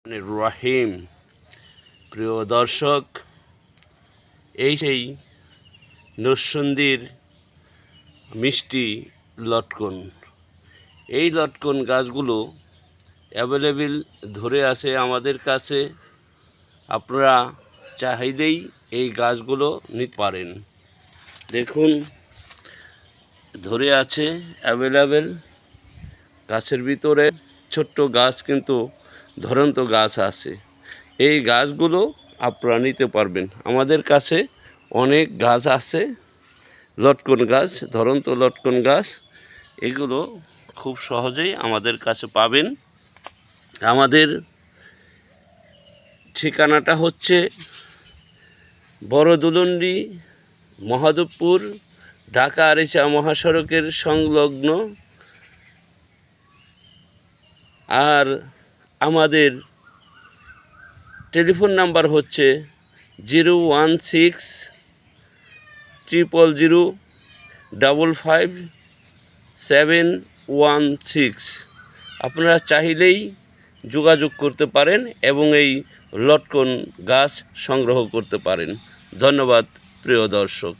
রাহিম। প্রিয় দর্শক, এই সেই নরসিংদীর মিষ্টি লটকন। এই লটকন গাছগুলো অ্যাভেলেবেল ধরে আছে আমাদের কাছে। আপনারা চাহিলেই এই গাছগুলো নিতে পারেন। দেখুন, ধরে আছে অ্যাভেলেবেল। গাছের ভিতরে ছোট্ট গাছ কিন্তু ধরন্ত গাছ আছে। এই গাছগুলো আপনারা নিতে পারবেন। আমাদের কাছে অনেক গাছ আছে, লটকন গাছ, ধরন্ত লটকন গাছ। এগুলো খুব সহজেই আমাদের কাছে পাবেন। আমাদের ঠিকানাটা হচ্ছে বড়দুলন্ডি, মহাদেবপুর, ঢাকা আরিচা মহাসড়কের সংলগ্ন। আর আমাদের টেলিফোন নাম্বার হচ্ছে 01600055716। আপনারা চাইলেই যোগাযোগ করতে পারেন এবং এই লটকন গাছ সংগ্রহ করতে পারেন। ধন্যবাদ প্রিয় দর্শক।